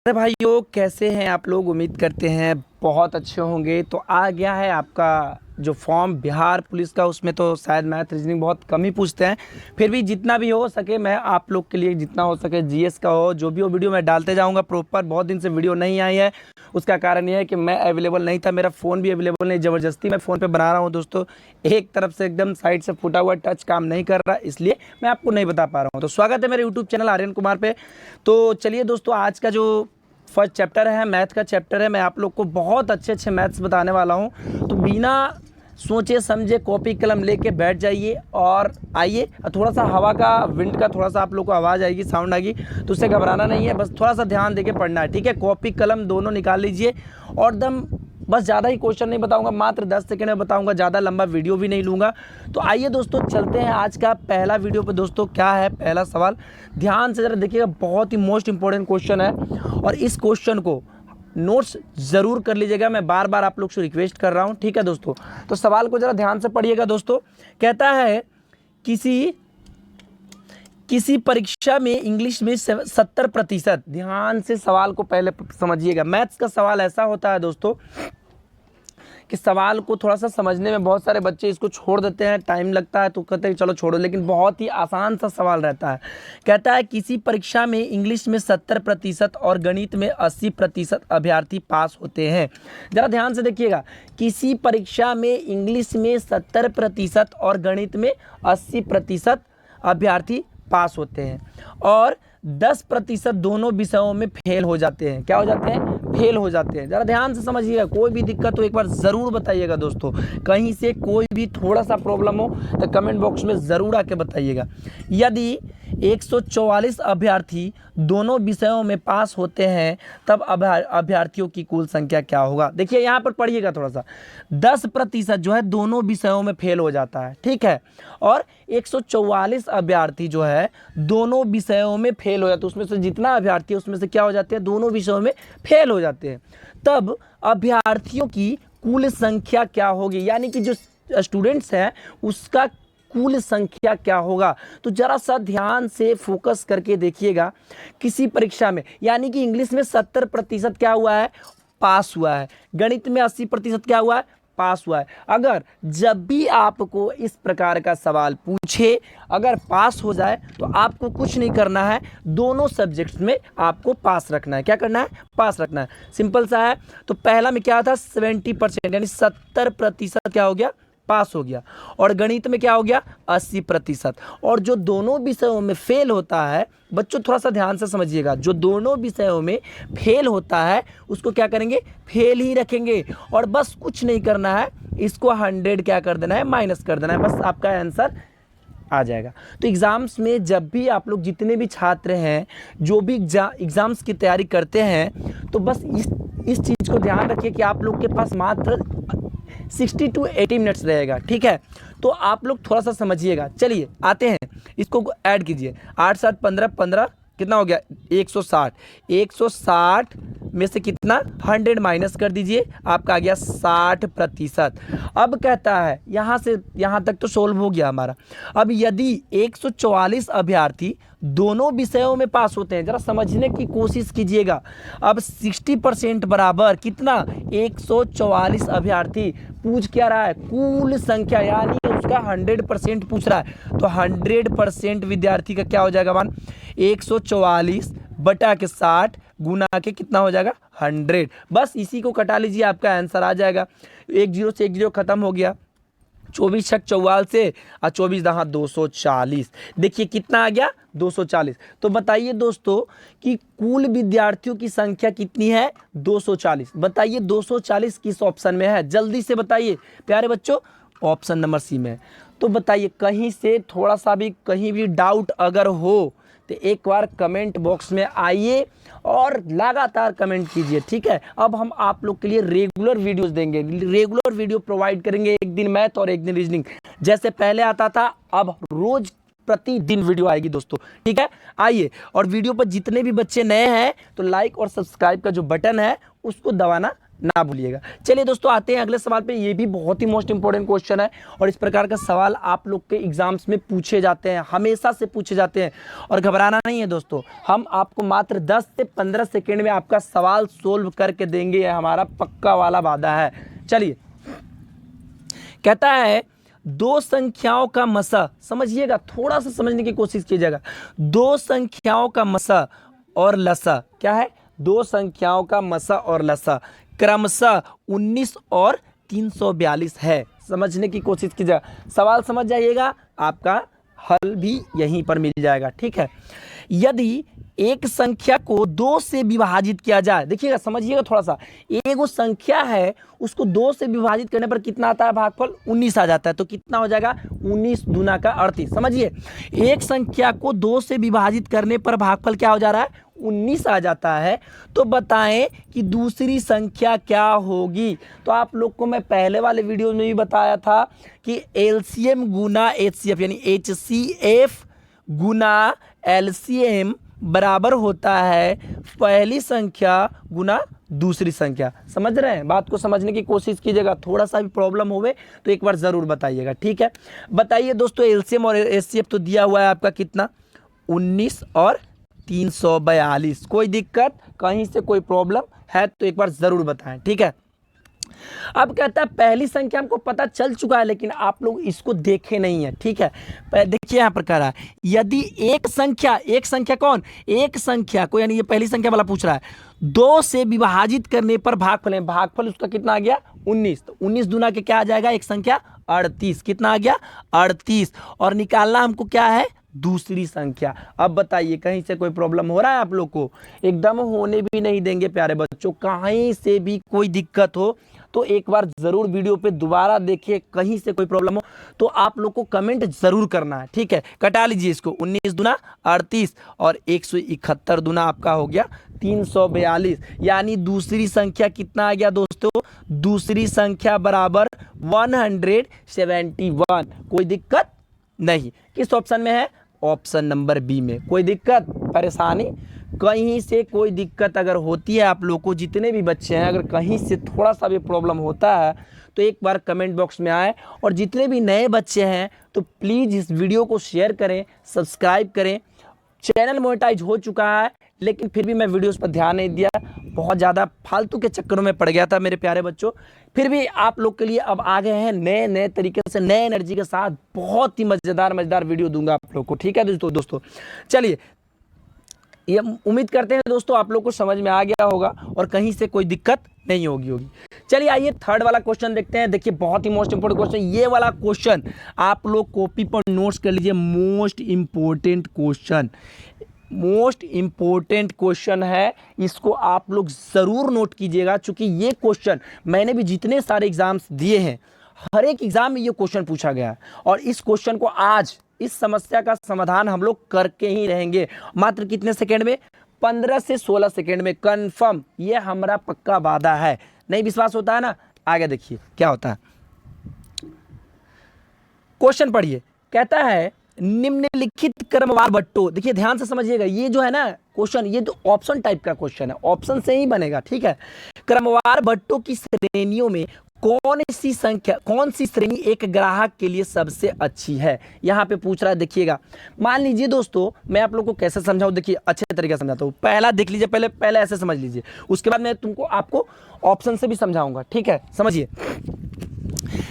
अरे भाइयों, कैसे हैं आप लोग। उम्मीद करते हैं बहुत अच्छे होंगे। तो आ गया है आपका जो फॉर्म बिहार पुलिस का। उसमें तो शायद मैथ रीजनिंग बहुत कम ही पूछते हैं, फिर भी जितना भी हो सके मैं आप लोग के लिए जितना हो सके जीएस का हो जो भी हो वीडियो मैं डालते जाऊंगा प्रॉपर। बहुत दिन से वीडियो नहीं आई है, उसका कारण यह है कि मैं अवेलेबल नहीं था, मेरा फ़ोन भी अवेलेबल नहीं, ज़बरदस्ती मैं फ़ोन पे बना रहा हूँ दोस्तों। एक तरफ से एकदम साइड से फूटा हुआ टच काम नहीं कर रहा, इसलिए मैं आपको नहीं बता पा रहा हूँ। तो स्वागत है मेरे यूट्यूब चैनल आर्यन कुमार पे। तो चलिए दोस्तों, आज का जो फर्स्ट चैप्टर है मैथ का चैप्टर है, मैं आप लोग को बहुत अच्छे अच्छे मैथ्स बताने वाला हूँ। तो बिना सोचे समझे कॉपी कलम लेके बैठ जाइए और आइए। थोड़ा सा हवा का विंड का थोड़ा सा आप लोग को आवाज़ आएगी, साउंड आएगी, तो उससे घबराना नहीं है, बस थोड़ा सा ध्यान देके पढ़ना है, ठीक है। कॉपी कलम दोनों निकाल लीजिए और दम बस ज़्यादा ही क्वेश्चन नहीं बताऊंगा, मात्र 10 सेकंड में बताऊंगा, ज़्यादा लंबा वीडियो भी नहीं लूँगा। तो आइए दोस्तों चलते हैं आज का पहला वीडियो पे। दोस्तों क्या है पहला सवाल, ध्यान से ज़रा देखिएगा, बहुत ही मोस्ट इंपॉर्टेंट क्वेश्चन है और इस क्वेश्चन को नोट्स ज़रूर कर लीजिएगा, मैं बार बार आप लोग से रिक्वेस्ट कर रहा हूँ, ठीक है दोस्तों। तो सवाल को ज़रा ध्यान से पढ़िएगा दोस्तों। कहता है किसी परीक्षा में इंग्लिश में 70%, ध्यान से सवाल को पहले समझिएगा। मैथ्स का सवाल ऐसा होता है दोस्तों कि सवाल को थोड़ा सा समझने में बहुत सारे बच्चे इसको छोड़ देते हैं, टाइम लगता है तो कहते हैं चलो छोड़ो, लेकिन बहुत ही आसान सा सवाल रहता है। कहता है किसी परीक्षा में इंग्लिश में 70% और गणित में 80% अभ्यर्थी पास होते हैं। ज़रा ध्यान से देखिएगा, किसी परीक्षा में इंग्लिश में 70% और गणित में 80% अभ्यर्थी पास होते हैं और 10% दोनों विषयों में फेल हो जाते हैं। क्या हो जाते हैं? फेल हो जाते हैं। ज़रा ध्यान से समझिएगा, कोई भी दिक्कत हो एक बार ज़रूर बताइएगा दोस्तों। कहीं से कोई भी थोड़ा सा प्रॉब्लम हो तो कमेंट बॉक्स में ज़रूर आके बताइएगा। यदि 144 अभ्यर्थी दोनों विषयों में पास होते हैं तब अभ्यर्थियों की कुल संख्या क्या होगा। देखिए यहाँ पर पढ़िएगा थोड़ा सा, 10% जो है दोनों विषयों में फेल हो जाता है, ठीक है, और 144 अभ्यर्थी जो है दोनों विषयों में फेल हो जाते हैं। उसमें से जितना अभ्यर्थी है उसमें से क्या हो जाते हैं, दोनों विषयों में फेल हो जाते हैं। तब अभ्यर्थियों की कुल संख्या क्या होगी, यानी कि जो स्टूडेंट्स हैं उसका कुल संख्या क्या होगा। तो जरा सा ध्यान से फोकस करके देखिएगा। किसी परीक्षा में यानी कि इंग्लिश में 70% क्या हुआ है, पास हुआ है, गणित में 80% क्या हुआ है, पास हुआ है। अगर जब भी आपको इस प्रकार का सवाल पूछे, अगर पास हो जाए तो आपको कुछ नहीं करना है, दोनों सब्जेक्ट्स में आपको पास रखना है। क्या करना है? पास रखना है, सिंपल सा है। तो पहला में क्या था, 70% यानी 70% क्या हो गया, पास हो गया, और गणित में क्या हो गया, 80%। और जो दोनों विषयों में फेल होता है, बच्चों थोड़ा सा ध्यान से समझिएगा, जो दोनों विषयों में फेल होता है उसको क्या करेंगे, फेल ही रखेंगे और बस कुछ नहीं करना है, इसको 100 क्या कर देना है, माइनस कर देना है, बस आपका आंसर आ जाएगा। तो एग्ज़ाम्स में जब भी आप लोग जितने भी छात्र हैं जो भी एग्ज़ाम्स की तैयारी करते हैं, तो बस इस चीज़ को ध्यान रखिए कि आप लोग के पास मात्र 60 to 80 मिनट्स रहेगा, ठीक है। तो आप लोग थोड़ा सा समझिएगा। चलिए आते हैं, इसको ऐड कीजिए, 8 7 15 15 कितना हो गया, 160। 160 में से कितना, 100 माइनस कर दीजिए, आपका आ गया 60%। अब कहता है यहाँ से यहाँ तक तो सोल्व हो गया हमारा। अब यदि 144 अभ्यर्थी दोनों विषयों में पास होते हैं, जरा समझने की कोशिश कीजिएगा। अब 60% बराबर कितना, 144 अभ्यर्थी पूछ क्या रहा है, कुल संख्या, यानी उसका 100% पूछ रहा है। तो 100% विद्यार्थी का क्या हो जाएगा मान, 144 बटा के 60 गुना के कितना हो जाएगा, 100। बस इसी को कटा लीजिए, आपका आंसर आ जाएगा। 1 0 से 1 0 खत्म हो गया, 24 छक 44 से और 24 दहा 240। देखिए कितना आ गया, 240। तो बताइए दोस्तों कि कुल विद्यार्थियों की संख्या कितनी है, 240। बताइए 240 किस ऑप्शन में है, जल्दी से बताइए प्यारे बच्चों। ऑप्शन नंबर सी में। तो बताइए, कहीं से थोड़ा सा भी कहीं भी डाउट अगर हो तो एक बार कमेंट बॉक्स में आइए और लगातार कमेंट कीजिए, ठीक है। अब हम आप लोग के लिए रेगुलर वीडियोस देंगे, रेगुलर वीडियो प्रोवाइड करेंगे, एक दिन मैथ और एक दिन रीजनिंग, जैसे पहले आता था अब रोज प्रतिदिन वीडियो आएगी दोस्तों, ठीक है। आइए, और वीडियो पर जितने भी बच्चे नए हैं तो लाइक और सब्सक्राइब का जो बटन है उसको दबाना ना भूलिएगा। चलिए दोस्तों आते हैं अगले सवाल पे। ये भी बहुत ही मोस्ट इंपॉर्टेंट क्वेश्चन है और इस प्रकार का सवाल आप लोग के एग्जाम्स में पूछे जाते हैं, हमेशा से पूछे जाते हैं। और घबराना नहीं है दोस्तों, हम आपको मात्र 10 से 15 सेकेंड में आपका सवाल सोल्व करके देंगे, यह हमारा पक्का वाला वादा है। चलिए, कहता है दो संख्याओं का मसा, समझिएगा, थोड़ा सा समझने की कोशिश कीजिएगा। दो संख्याओं का मसा और लसा, क्या है? दो संख्याओं का मसा और लसा क्रमशः 19 और 342 है। समझने की कोशिश कीजिएगा, सवाल समझ जाइएगा, आपका हल भी यहीं पर मिल जाएगा। ठीक है, यदि एक संख्या को दो से विभाजित किया जाए, देखिएगा समझिएगा थोड़ा सा, एक वो संख्या है उसको दो से विभाजित करने पर कितना आता है भागफल? 19 आ जाता है। तो कितना हो जाएगा? 19 दूना का 38। समझिए, एक संख्या को दो से विभाजित करने पर भागफल क्या हो जा रहा है? 19 आ जाता है। तो बताएं कि दूसरी संख्या क्या होगी? तो आप लोग को मैं पहले वाले वीडियो में भी बताया था कि एलसीएम गुना एचसीएफ, यानी एचसीएफ गुना एलसीएम बराबर होता है पहली संख्या गुना दूसरी संख्या। समझ रहे हैं? बात को समझने की कोशिश कीजिएगा, थोड़ा सा भी प्रॉब्लम होवे तो एक बार ज़रूर बताइएगा। ठीक है, बताइए दोस्तों, एलसीएम और एचसीएफ तो दिया हुआ है आपका कितना? 19 और 342। कोई दिक्कत, कहीं से कोई प्रॉब्लम है तो एक बार ज़रूर बताएं। ठीक है, अब कहता है पहली संख्या हमको पता चल चुका है लेकिन आप लोग इसको देखे नहीं है। ठीक है, देखिए यहाँ पर कह रहा है यदि एक संख्या कौन? एक संख्या को, यानी ये पहली संख्या वाला पूछ रहा है, दो से विभाजित करने पर भागफल है, भागफल उसका कितना आ गया? 19। तो 19 दूना के क्या आ जाएगा? एक संख्या 38। कितना आ गया? 38। और निकालना हमको क्या है? दूसरी संख्या। अब बताइए कहीं से कोई प्रॉब्लम हो रहा है आप लोग को? एकदम होने भी नहीं देंगे प्यारे बच्चों, कहीं से भी कोई दिक्कत हो तो एक बार जरूर वीडियो पे दोबारा देखिए, कहीं से कोई प्रॉब्लम हो तो आप लोग को कमेंट जरूर करना है। ठीक है, कटा लीजिए इसको, 19 दूना 38 और 171 दूना आपका हो गया 342। यानी दूसरी संख्या कितना आ गया दोस्तों? दूसरी संख्या बराबर 171। कोई दिक्कत नहीं। किस ऑप्शन में है? ऑप्शन नंबर बी में। कोई दिक्कत परेशानी? कहीं से कोई दिक्कत अगर होती है आप लोग को, जितने भी बच्चे हैं, अगर कहीं से थोड़ा सा भी प्रॉब्लम होता है तो एक बार कमेंट बॉक्स में आए। और जितने भी नए बच्चे हैं तो प्लीज़ इस वीडियो को शेयर करें, सब्सक्राइब करें। चैनल मोनेटाइज हो चुका है लेकिन फिर भी मैं वीडियोस पर ध्यान नहीं दिया, बहुत ज़्यादा फालतू के चक्करों में पड़ गया था मेरे प्यारे बच्चों। फिर भी आप लोग के लिए अब आ गए हैं नए नए तरीके से, नए एनर्जी के साथ, बहुत ही मज़ेदार वीडियो दूंगा आप लोग को। ठीक है दोस्तों, चलिए, ये उम्मीद करते हैं दोस्तों आप लोग को समझ में आ गया होगा और कहीं से कोई दिक्कत नहीं होगी। चलिए आइए थर्ड वाला क्वेश्चन देखते हैं। देखिए बहुत ही मोस्ट इंपोर्टेंट क्वेश्चन, ये वाला क्वेश्चन आप लोग कॉपी पर नोट्स कर लीजिए। मोस्ट इंपॉर्टेंट क्वेश्चन है, इसको आप लोग ज़रूर नोट कीजिएगा, क्योंकि ये क्वेश्चन मैंने भी जितने सारे एग्जाम्स दिए हैं हर एक एग्जाम में ये क्वेश्चन पूछा गया है और इस क्वेश्चन को आज, इस समस्या का समाधान हम लोग करके ही रहेंगे। मात्र कितने सेकेंड में? 15 से 16 सेकेंड में, कंफर्म, ये हमारा पक्का वादा है। नहीं विश्वास होता है ना? आगे देखिए क्या होता है। क्वेश्चन पढ़िए, कहता है निम्नलिखित क्रमवार बट्टों, देखिए ध्यान से समझिएगा, ये जो है ना क्वेश्चन, ये तो ऑप्शन टाइप का क्वेश्चन है, ऑप्शन से ही बनेगा। ठीक है, क्रमवार बट्टों की श्रेणियों में कौन सी श्रेणी एक ग्राहक के लिए सबसे अच्छी है, यहां पे पूछ रहा है। देखिएगा, मान लीजिए दोस्तों, मैं आप लोग को कैसे समझाऊं, देखिए अच्छे तरीके से समझाता हूं। पहला देख लीजिए, पहले ऐसे समझ लीजिए, उसके बाद मैं आपको ऑप्शन से भी समझाऊंगा। ठीक है, समझिए।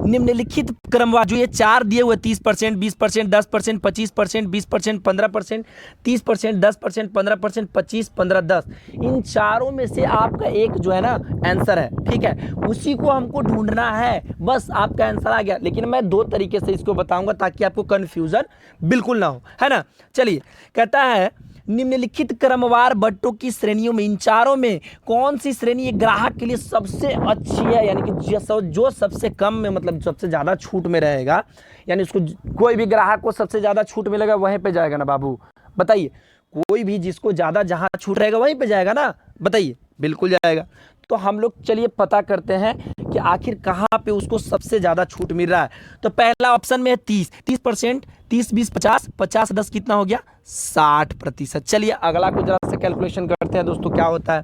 निम्नलिखित क्रमवार, जो ये चार दिए हुए 30%, 20%, 10%, 25%, 20%, 15%, 30%, 10%, 15%, 25, 15, 10, इन चारों में से आपका एक जो है ना आंसर है। ठीक है, उसी को हमको ढूंढना है, बस आपका आंसर आ गया। लेकिन मैं दो तरीके से इसको बताऊंगा ताकि आपको कंफ्यूजन बिल्कुल ना हो, है ना। चलिए, कहता है निम्नलिखित क्रमवार बट्टों की श्रेणियों में इन चारों में कौन सी श्रेणी एक ग्राहक के लिए सबसे अच्छी है, यानी कि जो सबसे कम में, मतलब सबसे ज़्यादा छूट में रहेगा, यानी उसको कोई भी ग्राहक को सबसे ज़्यादा छूट मिलेगा वहीं पे जाएगा ना बाबू, बताइए। कोई भी जिसको ज़्यादा जहाँ छूट रहेगा वहीं पे जाएगा ना, बताइए, बिल्कुल जाएगा। तो हम लोग चलिए पता करते हैं कि आखिर कहाँ पे उसको सबसे ज़्यादा छूट मिल रहा है। तो पहला ऑप्शन में है 30%, 30, 20, 50, 50, 10 कितना हो गया? 60%। चलिए अगला को जरा से कैलकुलेशन करते हैं दोस्तों, क्या होता है।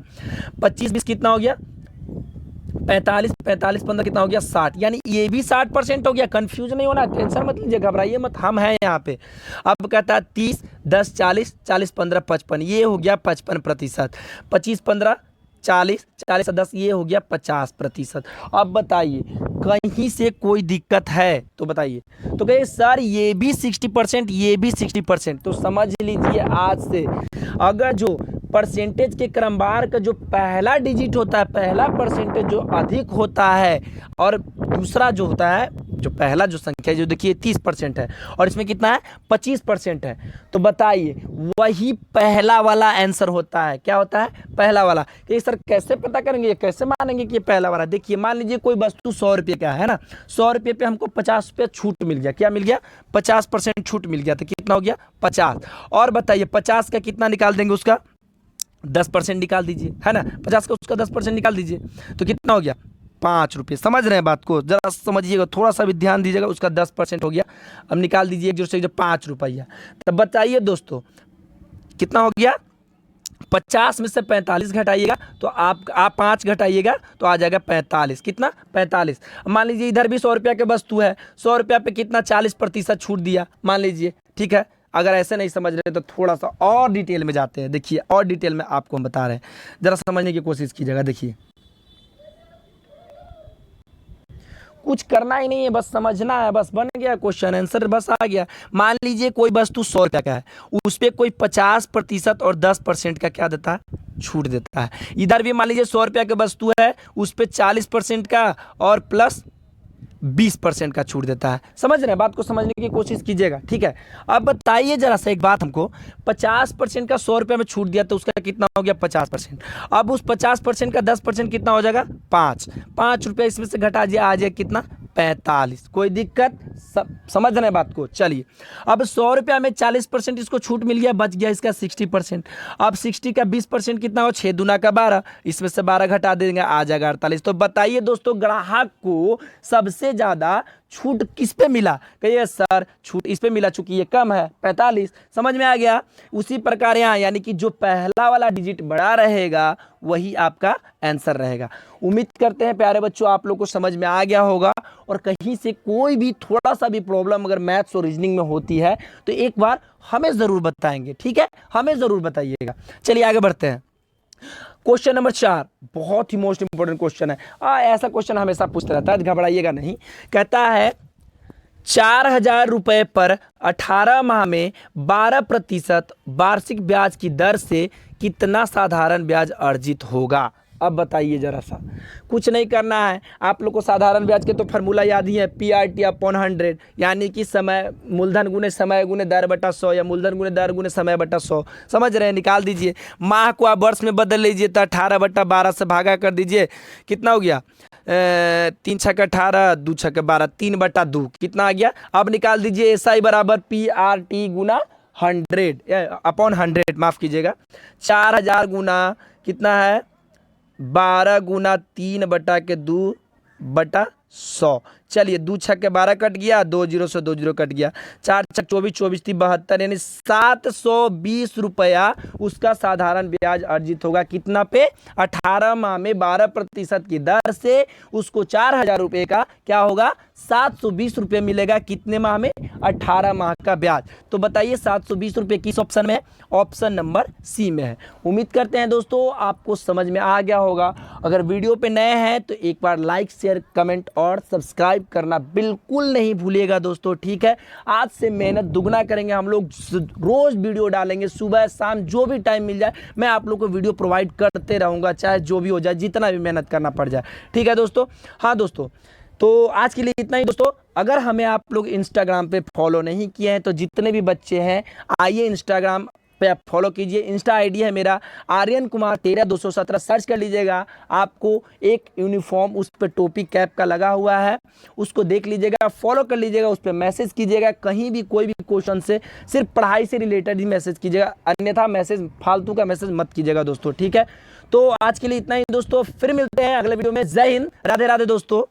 25, 20 कितना हो गया? 45 45 15 कितना हो गया 60, यानी ये भी 60% हो गया। कंफ्यूज नहीं होना, टेंशन मत लीजिए, घबराइए मत, हम हैं यहाँ पे। अब कहता है 30 10 40 40 15 55, ये हो गया 55%। 25 15 40 40 10, ये हो गया 50%। अब बताइए कहीं से कोई दिक्कत है तो बताइए। तो कहिए सर ये भी 60%, ये भी 60%, तो समझ लीजिए आज से अगर जो परसेंटेज के क्रमवार का जो पहला डिजिट होता है, पहला परसेंटेज जो अधिक होता है और दूसरा जो होता है, जो पहला जो संख्या है जो देखिए 30% है और इसमें कितना है 25% है, तो बताइए वही पहला वाला आंसर होता है। क्या होता है? पहला वाला। कि सर कैसे पता करेंगे, कैसे मानेंगे कि ये पहला वाला? देखिए मान लीजिए कोई वस्तु 100 रुपये का है ना, 100 रुपये पे हमको 50 रुपये छूट मिल गया। क्या मिल गया? 50% छूट मिल गया, तो कितना हो गया 50। और बताइए 50 का कितना निकाल देंगे, उसका 10% निकाल दीजिए, है ना, 50 का उसका 10% निकाल दीजिए, तो कितना हो गया 5 रुपये। समझ रहे हैं बात को? जरा समझिएगा, थोड़ा सा भी ध्यान दीजिएगा। उसका 10% हो गया, अब निकाल दीजिए एक जो से 5 रुपया। तब बताइए दोस्तों कितना हो गया? 50 में से 45 घटाइएगा तो आप 5 घटाइएगा तो आ जाएगा 45। कितना? 45। मान लीजिए इधर भी 100 रुपया के वस्तु है, 100 रुपया पे कितना 40% छूट दिया मान लीजिए, ठीक है। अगर ऐसे नहीं समझ रहे तो थोड़ा सा और डिटेल में जाते हैं। देखिए और डिटेल में आपको हम बता रहे हैं, जरा समझने की कोशिश कीजिएगा। देखिए कुछ करना ही नहीं है, बस समझना है, बस बन गया क्वेश्चन आंसर, बस आ गया। मान लीजिए कोई वस्तु 100 रुपया का है, उस पर कोई 50% और 10% का क्या देता है? छूट देता है। इधर भी मान लीजिए 100 रुपया की वस्तु है, उस पर 40% का और प्लस 20% का छूट देता है। समझ रहे हैं? बात को समझने की कोशिश कीजिएगा, ठीक है। अब बताइए जरा सा एक बात हमको, 50% का 100 रुपये में छूट दिया तो उसका कितना हो गया 50%। अब उस 50% का 10% कितना हो जाएगा 5 रुपये, इसमें से घटा दिया आ जाए कितना 45। कोई दिक्कत? समझ रहे हैं बात को? चलिए अब 100 रुपया में 40% इसको छूट मिल गया, बच गया इसका 60%। अब 60 का 20% कितना हो? 6 दूना का 12, इसमें से 12 घटा देंगे आ जाएगा 48। तो बताइए दोस्तों ग्राहक को सबसे ज़्यादा छूट किस पे मिला? कहिए सर छूट इस पे मिला, चूंकि ये कम है 45। समझ में आ गया? उसी प्रकार यहाँ यानी कि जो पहला वाला डिजिट बड़ा रहेगा वही आपका आंसर रहेगा। उम्मीद करते हैं प्यारे बच्चों आप लोग को समझ में आ गया होगा, और कहीं से कोई भी थोड़ा सा भी प्रॉब्लम अगर मैथ्स और रीजनिंग में होती है तो एक बार हमें ज़रूर बताएंगे, ठीक है, हमें ज़रूर बताइएगा। चलिए आगे बढ़ते हैं। क्वेश्चन नंबर 4 बहुत ही मोस्ट इंपोर्टेंट क्वेश्चन है। ऐसा क्वेश्चन हमेशा पूछता रहता है, घबराइएगा नहीं। कहता है 4000 रुपये पर 18 माह में 12% वार्षिक ब्याज की दर से कितना साधारण ब्याज अर्जित होगा? अब बताइए जरा सा, कुछ नहीं करना है आप लोग को। साधारण ब्याज के तो फार्मूला याद ही है, PRT/100, यानी कि समय मूलधन गुने समय गुने दर बटा 100 या मूलधन गुने दर गुने समय बटा 100। समझ रहे हैं? निकाल दीजिए। माह को आप वर्ष में बदल लीजिए तो 18/12 से भागा कर दीजिए, कितना हो गया 3 छक 18 2 छक 12 3/2 कितना आ गया? अब निकाल दीजिए SI बराबर PRT गुना 100/100, माफ़ कीजिएगा 4000 गुना कितना है 12 गुना 3/2/100। चलिए 2 छक के 12 कट गया, 2 जीरो से 2 जीरो कट गया, 4 छक 24 24 थी 72, यानी 720 रुपया उसका साधारण ब्याज अर्जित होगा। कितना पे? 18 माह में 12% की दर से उसको 4000 रुपये का क्या होगा 720 रुपये मिलेगा। कितने माह में? 18 माह का ब्याज। तो बताइए 720 रुपये किस ऑप्शन में है? ऑप्शन नंबर सी में है। उम्मीद करते हैं दोस्तों आपको समझ में आ गया होगा। अगर वीडियो पे नए हैं तो एक बार लाइक शेयर कमेंट और सब्सक्राइब करना बिल्कुल नहीं भूलिएगा दोस्तों, ठीक है। आज से मेहनत दुगना करेंगे हम लोग, रोज वीडियो डालेंगे, सुबह शाम जो भी टाइम मिल जाए मैं आप लोग को वीडियो प्रोवाइड करते रहूँगा, चाहे जो भी हो जाए, जितना भी मेहनत करना पड़ जाए, ठीक है दोस्तों। हाँ दोस्तों, तो आज के लिए इतना ही दोस्तों। अगर हमें आप लोग इंस्टाग्राम पे फॉलो नहीं किए हैं तो जितने भी बच्चे हैं आइए इंस्टाग्राम पे आप फॉलो कीजिए। इंस्टा आईडी है मेरा आर्यन कुमार 13217, सर्च कर लीजिएगा। आपको एक यूनिफॉर्म उस पर टोपी कैप का लगा हुआ है, उसको देख लीजिएगा, फॉलो कर लीजिएगा, उस पर मैसेज कीजिएगा। कहीं भी कोई भी क्वेश्चन से सिर्फ पढ़ाई से रिलेटेड ही मैसेज कीजिएगा, अन्यथा मैसेज फालतू का मैसेज मत कीजिएगा दोस्तों, ठीक है। तो आज के लिए इतना ही दोस्तों, फिर मिलते हैं अगले वीडियो में। जय हिंद, राधे राधे दोस्तों।